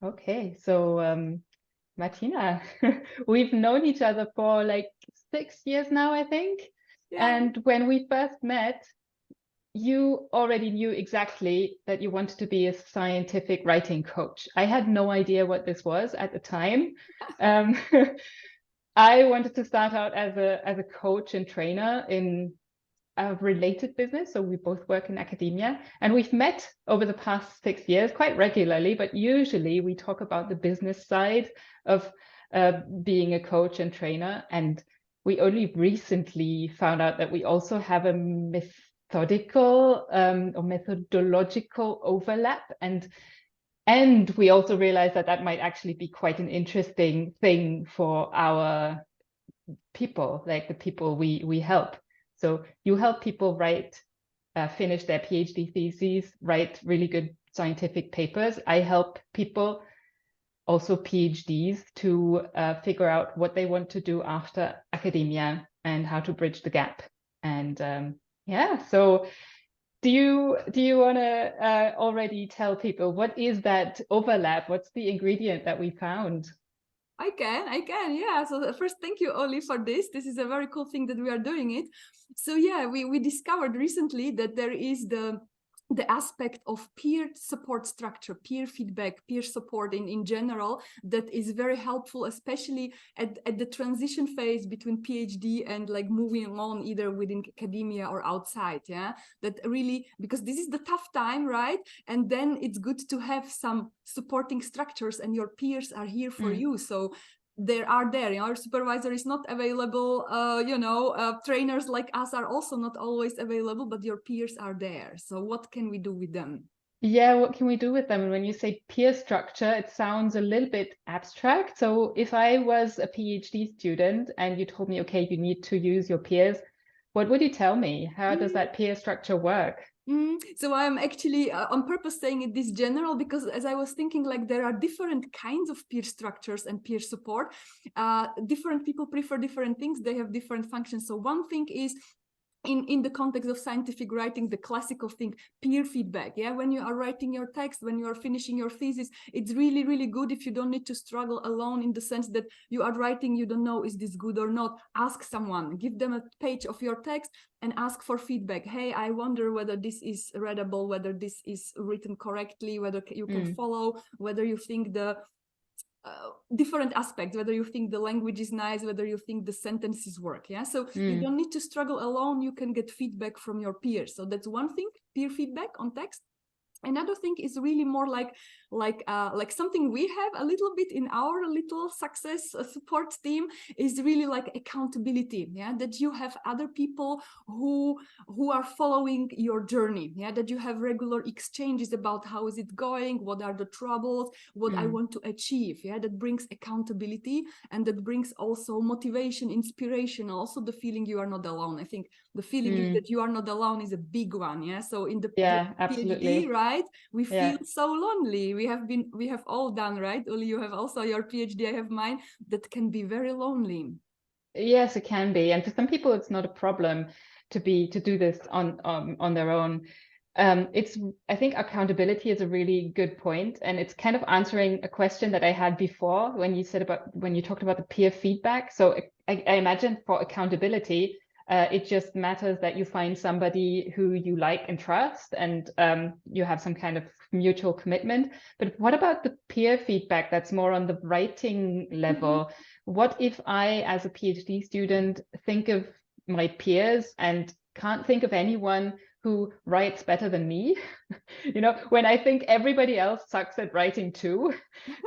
Okay, so Martina, we've known each other for like 6 years now, I think. Yeah. And when we first met, you already knew exactly that you wanted to be a scientific writing coach. I had no idea what this was at the time. Um, I wanted to start out as a coach and trainer in a related business. So we both work in academia, and we've met over the past 6 years quite regularly, but usually we talk about the business side of being a coach and trainer. And we only recently found out that we also have a methodical or methodological overlap. And we also realized that that might actually be quite an interesting thing for our people, like the people we help. So you help people finish their PhD theses, write really good scientific papers. I help people, also PhDs, to figure out what they want to do after academia and how to bridge the gap. And yeah, so do you want to already tell people what is that overlap? What's the ingredient that we found? I can, yeah. So first, thank you, Oli, for this. This is a very cool thing that we are doing it. So yeah, we discovered recently that there is the aspect of peer support structure, peer feedback, peer support in general that is very helpful, especially at the transition phase between PhD and like moving on either within academia or outside. Yeah, that really, because this is the tough time, right? And then it's good to have some supporting structures, and your peers are here for Mm. you. So our supervisor is not available, trainers like us are also not always available, but your peers are there. So what can we do with them? Yeah, what can we do with them? And when you say peer structure, it sounds a little bit abstract. So if I was a PhD student and you told me, okay, you need to use your peers, what would you tell me? How does that peer structure work? So I'm actually on purpose saying it this general, because as I was thinking, like there are different kinds of peer structures and peer support. Different people prefer different things. They have different functions. So one thing is, in the context of scientific writing, the classical thing, peer feedback. Yeah, when you are writing your text, when you are finishing your thesis, it's really, really good if you don't need to struggle alone, in the sense that you are writing, you don't know, is this good or not? Ask someone, give them a page of your text and ask for feedback. Hey, I wonder whether this is readable, whether this is written correctly, whether you can Mm, follow, whether you think the different aspects, whether you think the language is nice, whether you think the sentences work. Yeah, so you mm, don't need to struggle alone, you can get feedback from your peers. So that's one thing, peer feedback on text. Another thing is really more like something we have a little bit in our little success support team, is really like accountability. Yeah, that you have other people who are following your journey. Yeah, that you have regular exchanges about how is it going, what are the troubles, what I mm, want to achieve. Yeah, that brings accountability, and that brings also motivation, inspiration, also the feeling you are not alone. I think the feeling is mm. that you are not alone is a big one. Yeah, so in the Yeah, PhD, absolutely. right, we feel Yeah. so lonely. We have all done, right, Uli, you have also your PhD, I have mine. That can be very lonely. Yes, it can be. And for some people, it's not a problem to do this on their own. It's I think accountability is a really good point, and it's kind of answering a question that I had before when you talked about the peer feedback. So I imagine for accountability, it just matters that you find somebody who you like and trust, and you have some kind of mutual commitment. But what about the peer feedback that's more on the writing Mhm. level? What if I, as a PhD student, think of my peers and can't think of anyone who writes better than me? When I think everybody else sucks at writing too.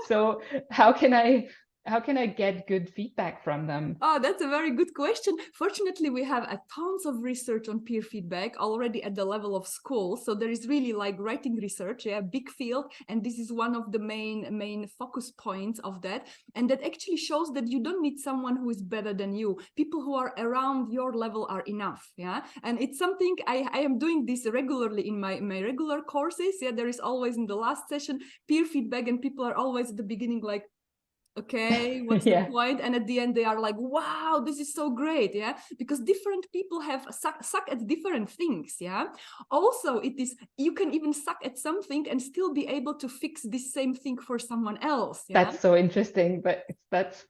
So how can I get good feedback from them? Oh, that's a very good question. Fortunately, we have a tons of research on peer feedback already at the level of school. So there is really like writing research, yeah, big field, and this is one of the main focus points of that. And that actually shows that you don't need someone who is better than you. People who are around your level are enough, yeah. And it's something I am doing this regularly in my regular courses. Yeah, there is always in the last session peer feedback, and people are always at the beginning like, okay, what's the point? And at the end they are like, wow, this is so great, yeah, because different people have suck at different things, yeah. Also, it is, you can even suck at something and still be able to fix this same thing for someone else, yeah. That's so interesting, but that's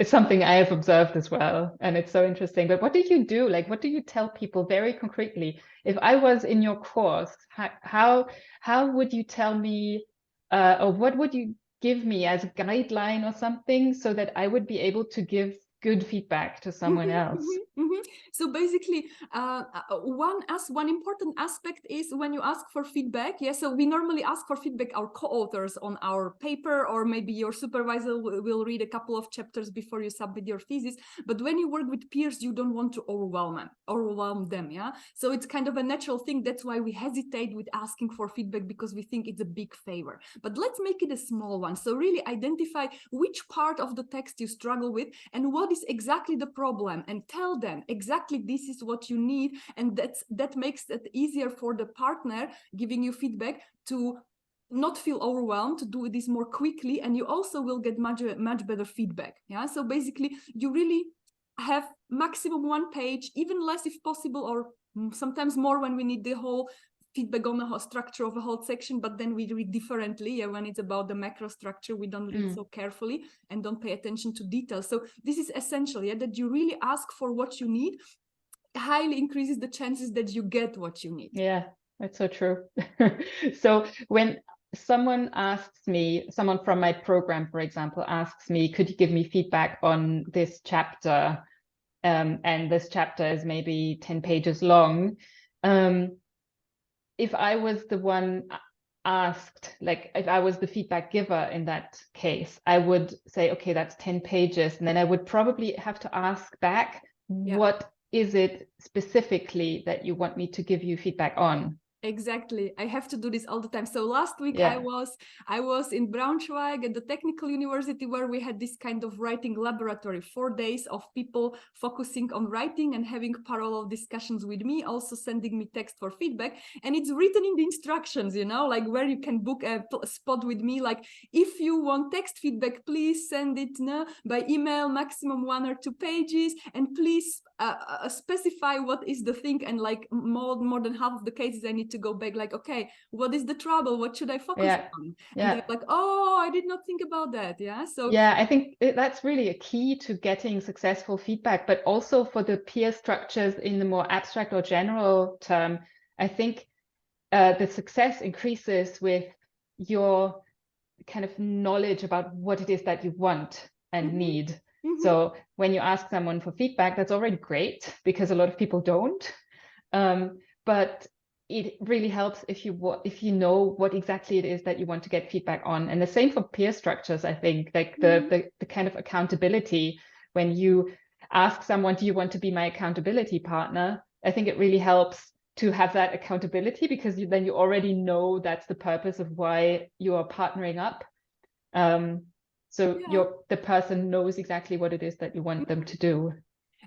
something I have observed as well, and it's so interesting. But what do you do? Like, what do you tell people very concretely? If I was in your course, how would you tell me, or what would you give me as a guideline or something so that I would be able to give good feedback to someone else? So basically, one important aspect is when you ask for feedback. Yeah, so we normally ask for feedback our co-authors on our paper, or maybe your supervisor will read a couple of chapters before you submit your thesis. But when you work with peers, you don't want to overwhelm them. Yeah, so it's kind of a natural thing. That's why we hesitate with asking for feedback, because we think it's a big favor. But let's make it a small one. So really identify which part of the text you struggle with and what is exactly the problem, and tell them exactly this is what you need, and that makes it easier for the partner giving you feedback to not feel overwhelmed, to do this more quickly, and you also will get much better feedback. Yeah, so basically you really have maximum 1 page, even less if possible, or sometimes more when we need the whole feedback on the whole structure of a whole section, but then we read differently. Yeah, when it's about the macro structure, we don't read so carefully and don't pay attention to details. So this is essential, yeah, that you really ask for what you need. Highly increases the chances that you get what you need. Yeah, that's so true. So when someone from my program, for example, asks me, could you give me feedback on this chapter? And this chapter is maybe 10 pages long. If I was the one asked, like if I was the feedback giver in that case, I would say, okay, that's 10 pages. And then I would probably have to ask back, what is it specifically that you want me to give you feedback on? Exactly. I have to do this all the time. So last week I was in Braunschweig at the Technical University, where we had this kind of writing laboratory, 4 days of people focusing on writing and having parallel discussions with me, also sending me text for feedback. And it's written in the instructions, you know, like where you can book a spot with me. Like, if you want text feedback, please send it by email, maximum 1 or 2 pages. And please specify what is the thing. And like more than half of the cases, I need to go back, like, okay, what is the trouble, what should I focus on? And they're like, oh, I did not think about that. Yeah, so I think that's really a key to getting successful feedback, but also for the peer structures in the more abstract or general term. I think the success increases with your kind of knowledge about what it is that you want and need. So when you ask someone for feedback, that's already great, because a lot of people don't. But it really helps if you know what exactly it is that you want to get feedback on. And the same for peer structures, I think, like the kind of accountability. When you ask someone, do you want to be my accountability partner? I think it really helps to have that accountability, because then you already know that's the purpose of why you are partnering up. So the person knows exactly what it is that you want them to do.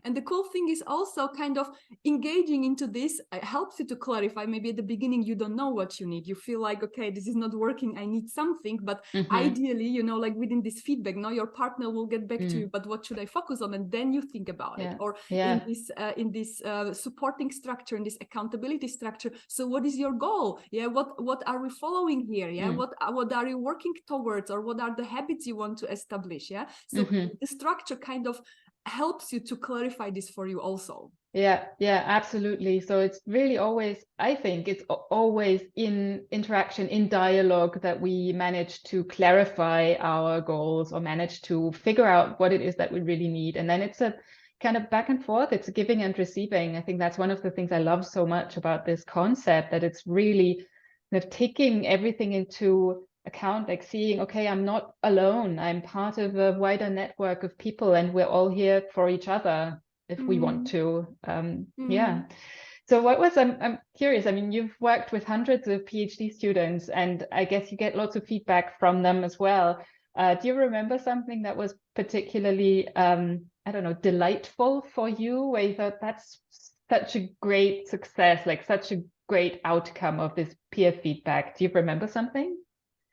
And the cool thing is also kind of engaging into this helps you to clarify. Maybe at the beginning, you don't know what you need. You feel like, okay, this is not working, I need something. But ideally, you know, like within this feedback, now your partner will get back to you, but what should I focus on? And then you think about it. Or in this supporting structure, in this accountability structure. So what is your goal? Yeah, what are we following here? Yeah, what are you working towards? Or what are the habits you want to establish? Yeah, so the structure kind of helps you to clarify this for you also. Yeah, absolutely. So it's really always, I think it's always in interaction, in dialogue, that we manage to clarify our goals or manage to figure out what it is that we really need. And then it's a kind of back and forth, it's giving and receiving. I think that's one of the things I love so much about this concept, that it's really kind of taking everything into account, like seeing, okay, I'm not alone, I'm part of a wider network of people, and we're all here for each other if we want to. So I'm curious, I mean, you've worked with hundreds of PhD students, and I guess you get lots of feedback from them as well. Do you remember something that was particularly I don't know, delightful for you, where you thought that's such a great success, like such a great outcome of this peer feedback? Do you remember something?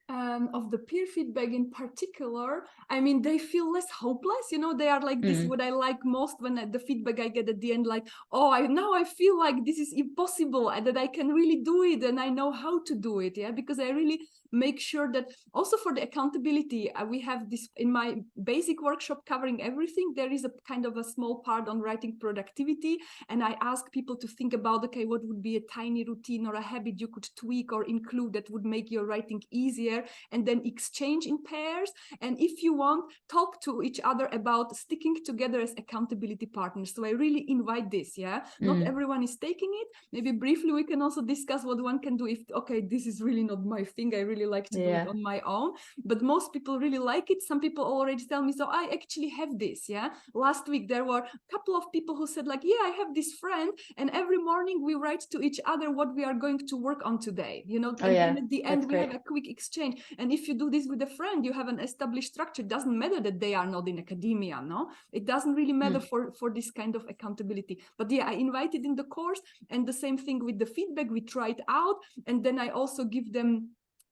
Of the peer feedback in particular, I mean, they feel less hopeless, you know, they are like this, what I like most when the feedback I get at the end, like, oh, now I feel like this is impossible and that I can really do it and I know how to do it, yeah, because I really make sure that also for the accountability, we have this in my basic workshop covering everything, there is a kind of a small part on writing productivity, and I ask people to think about, okay, what would be a tiny routine or a habit you could tweak or include that would make your writing easier, and then exchange in pairs, and if you want, talk to each other about sticking together as accountability partners. So I really invite this, yeah, not everyone is taking it. Maybe briefly we can also discuss what one can do if, okay, this is really not my thing, I really like to do it on my own, but most people really like it. Some people already tell me, so I actually have this, yeah. Last week there were a couple of people who said like, yeah, I have this friend and every morning we write to each other what we are going to work on today, you know, and then at the end we have a quick exchange. And if you do this with a friend, you have an established structure. It doesn't matter that they are not in academia, no, it doesn't really matter for this kind of accountability. But yeah, I invited in the course, and the same thing with the feedback, we try it out, and then I also give them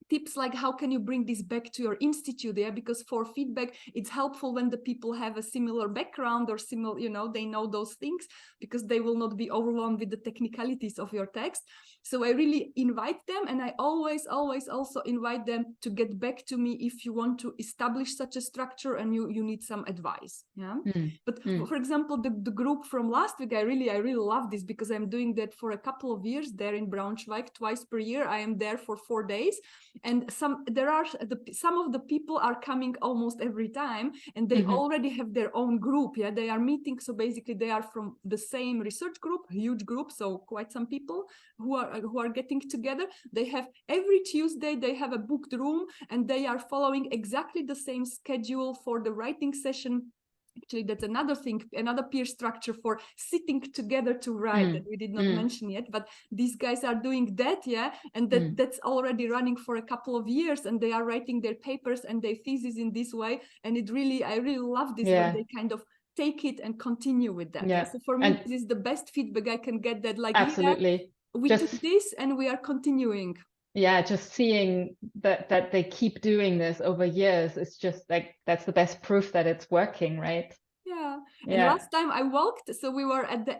tips like how can you bring this back to your institute, yeah, because for feedback it's helpful when the people have a similar background or similar, you know, they know those things, because they will not be overwhelmed with the technicalities of your text. So I really invite them, and I always also invite them to get back to me if you want to establish such a structure and you need some advice, yeah. But for example, the group from last week, I really love this, because I'm doing that for a couple of years there in Braunschweig. Twice per year I am there for 4 days, and some of the people are coming almost every time, and they already have their own group, yeah, they are meeting. So basically they are from the same research group, huge group, so quite some people who are getting together. They have every Tuesday they have a booked room, and they are following exactly the same schedule for the writing session. Actually, that's another thing, another peer structure for sitting together to write that we did not mention yet, but these guys are doing that, yeah, and that's already running for a couple of years, and they are writing their papers and their thesis in this way, and I really love this when they kind of take it and continue with that. Yeah. So for me, this is the best feedback I can get, that like, absolutely, we took this and we are continuing. Yeah, just seeing that they keep doing this over years is just like, that's the best proof that it's working, right? Yeah. And last time I walked, so we were at the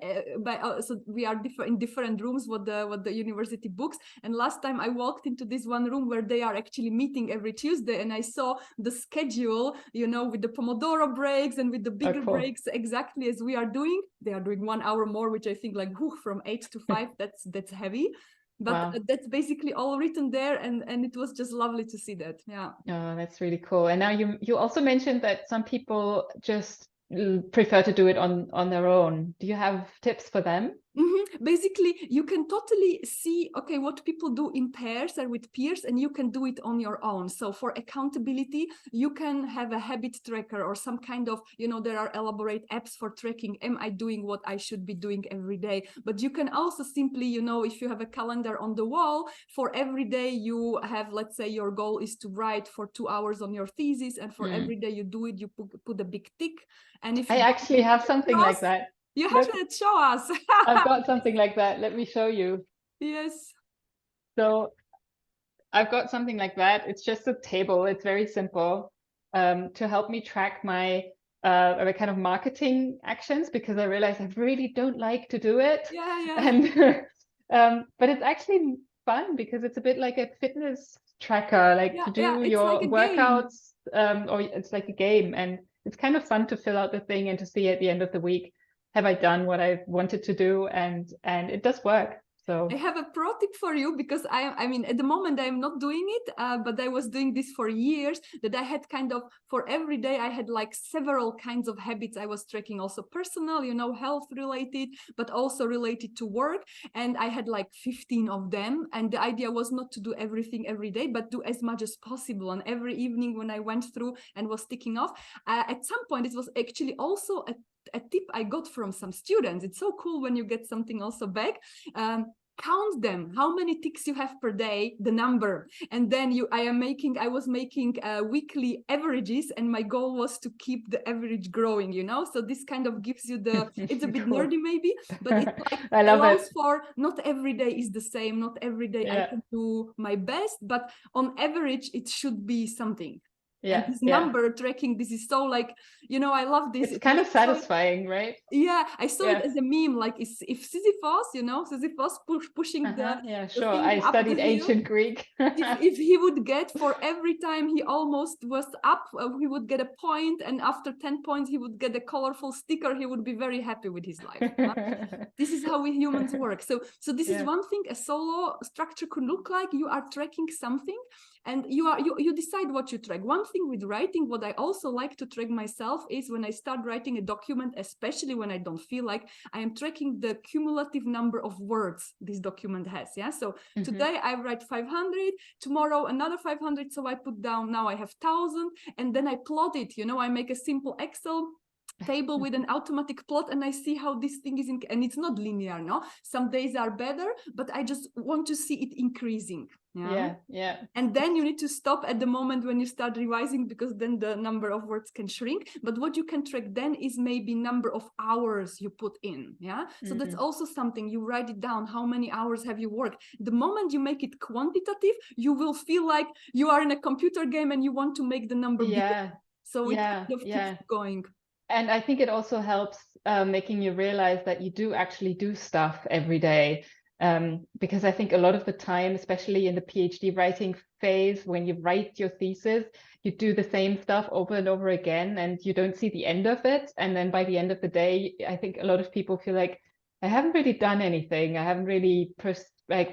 so we are in different rooms what the university books, and last time I walked into this one room where they are actually meeting every Tuesday, and I saw the schedule, you know, with the Pomodoro breaks and with the bigger breaks, exactly as we are doing. They are doing 1 hour more, which I think like, whew, from 8 to 5, that's heavy. But that's basically all written there, and it was just lovely to see that. Yeah. Oh, that's really cool. And now you also mentioned that some people just prefer to do it on their own. Do you have tips for them? Basically, you can totally see, okay, what people do in pairs or with peers, and you can do it on your own. So for accountability, you can have a habit tracker or some kind of, you know, there are elaborate apps for tracking, am I doing what I should be doing every day? But you can also simply, you know, if you have a calendar on the wall, for every day you have, let's say your goal is to write for 2 hours on your thesis, and for every day you do it, you put a big tick. And if I actually have something like that. You have to show us. I've got something like that. Let me show you. Yes. So I've got something like that. It's just a table. It's very simple to help me track my kind of marketing actions, because I realize I really don't like to do it. Yeah. And but it's actually fun, because it's a bit like a fitness tracker, like to do your like workouts, or it's like a game, and it's kind of fun to fill out the thing and to see at the end of the week, have I done what I wanted to do? And it does work. So I have a pro tip for you, because I mean, at the moment I'm not doing it, but I was doing this for years, that I had kind of, for every day I had like several kinds of habits I was tracking, also personal, you know, health related, but also related to work. And I had like 15 of them. And the idea was not to do everything every day, but do as much as possible. And every evening when I went through and was ticking off, at some point, it was actually also a tip I got from some students. It's so cool when you get something also back. count them, how many ticks you have per day, the number, and then I was making weekly averages, and my goal was to keep the average growing, you know. So this kind of gives you the, it's a bit Cool. nerdy maybe, but it's like I love allows it. for, not every day is the same, not every day I can do my best, but on average it should be something. And this number tracking, this is so like, you know, I love this. It's kind of satisfying, right? Yeah, I saw it as a meme, like if Sisyphus, you know, Sisyphus pushing the sure. thing I up studied the hill. ancient Greek. if he would get, for every time he almost was up, he would get a point, and after 10 points he would get a colorful sticker. He would be very happy with his life. This is how we humans work. So this is one thing a solo structure could look like. You are tracking something, and you decide what you track. One thing with writing, what I also like to track myself, is when I start writing a document, especially when I don't feel like, I am tracking the cumulative number of words this document has. Yeah, so today I write 500, tomorrow another 500, so I put down, now I have 1,000, and then I plot it, you know. I make a simple Excel table with an automatic plot, and I see how this thing is and it's not linear, no, some days are better, but I just want to see it increasing. Yeah. And then you need to stop at the moment when you start revising, because then the number of words can shrink. But what you can track then is maybe number of hours you put in. So that's also something. You write it down. How many hours have you worked? The moment you make it quantitative, you will feel like you are in a computer game and you want to make the number bigger. So it kind of keeps going. And I think it also helps making you realize that you do actually do stuff every day. Because I think a lot of the time, especially in the PhD writing phase, when you write your thesis, you do the same stuff over and over again, and you don't see the end of it. And then by the end of the day, I think a lot of people feel like, I haven't really done anything. I haven't really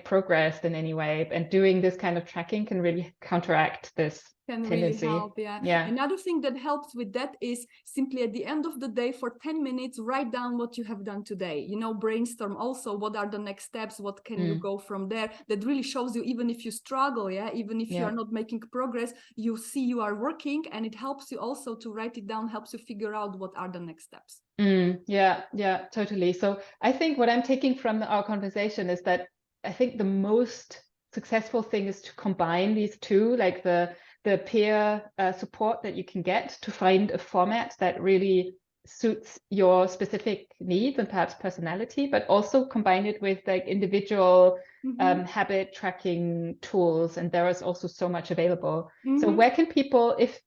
progressed in any way. And doing this kind of tracking can really counteract this tendency. Really help. Another thing that helps with that is simply at the end of the day, for 10 minutes, write down what you have done today. You know, brainstorm also what are the next steps, what can you go from there. That really shows you, even if you struggle, even if you are not making progress, you see you are working, and it helps you also to write it down, helps you figure out what are the next steps. Yeah, totally. So I think what I'm taking from our conversation is that I think the most successful thing is to combine these two, like the peer support that you can get to find a format that really suits your specific needs and perhaps personality, but also combine it with like individual habit tracking tools. And there is also so much available. So where can people, if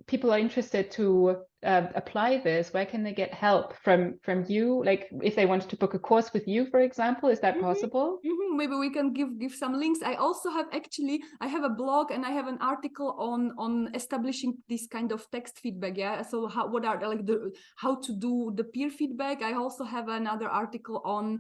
people are interested to apply this, where can they get help from you? Like if they wanted to book a course with you, for example, is that possible? Maybe we can give some links. I also have I have a blog, and I have an article on establishing this kind of text feedback. So how to do the peer feedback. I also have another article on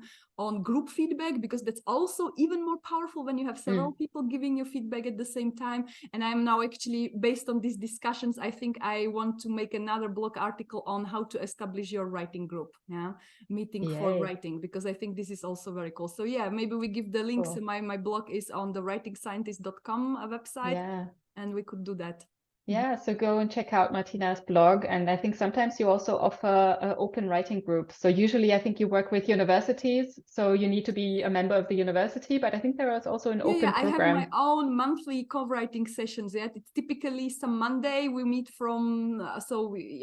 group feedback, because that's also even more powerful when you have several people giving you feedback at the same time. And I'm now actually, based on these discussions, I think I want to make another blog article on how to establish your writing group, meeting for writing, because I think this is also very cool. So maybe we give the links. Cool. My blog is on the writingscientist.com website, and we could do that. So go and check out Martina's blog. And I think sometimes you also offer open writing groups. So usually I think you work with universities, so you need to be a member of the university, but I think there is also an open program. I have my own monthly co-writing sessions. It's typically some Monday we meet from,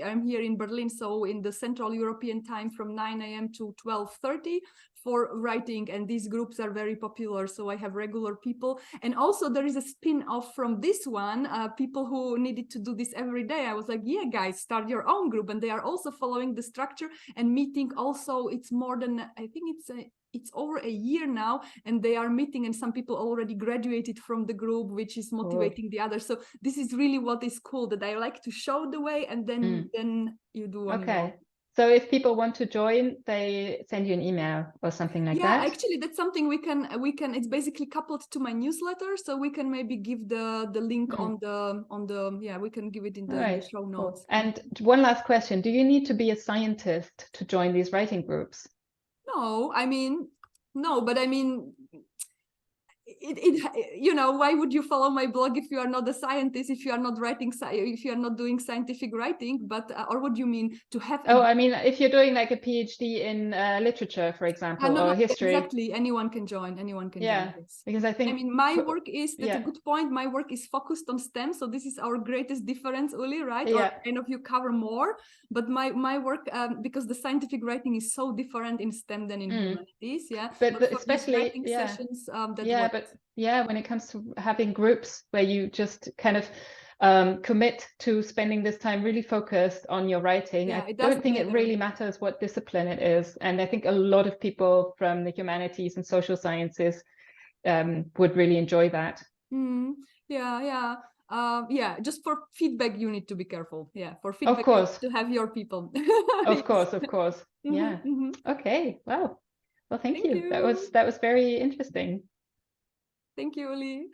I'm here in Berlin, so in the Central European time from 9 a.m. to 12:30 for writing, and these groups are very popular. So I have regular people, and also there is a spin-off from this one, people who needed to do this every day. I was like, guys, start your own group, and they are also following the structure and meeting. Also, it's more than, I think it's over a year now, and they are meeting, and some people already graduated from the group, which is motivating the others. So this is really what is cool, that I like to show the way, and then you do one more. So if people want to join, they send you an email or something like that? Yeah, actually, that's something we can, it's basically coupled to my newsletter. So we can maybe give the link on the, we can give it in the show notes. Cool. And one last question. Do you need to be a scientist to join these writing groups? No, but you know, why would you follow my blog if you are not a scientist, if you are not writing, if you are not doing scientific writing? But or what do you mean to have? Oh, I mean, if you're doing like a PhD in literature, for example, no, or history. Exactly. Anyone can join. Anyone can join this. Because I think, I mean, my work is, that's a good point. My work is focused on STEM. So this is our greatest difference, Uli, right? Or kind of you cover more. But my work, because the scientific writing is so different in STEM than in humanities. Yeah. But especially, writing sessions, when it comes to having groups where you just kind of commit to spending this time really focused on your writing. I don't think it really matters what discipline it is. And I think a lot of people from the humanities and social sciences would really enjoy that. Just for feedback you need to be careful. For feedback, of course, to have your people. of course. Okay, well, thank you. That was very interesting. Thank you, Uli.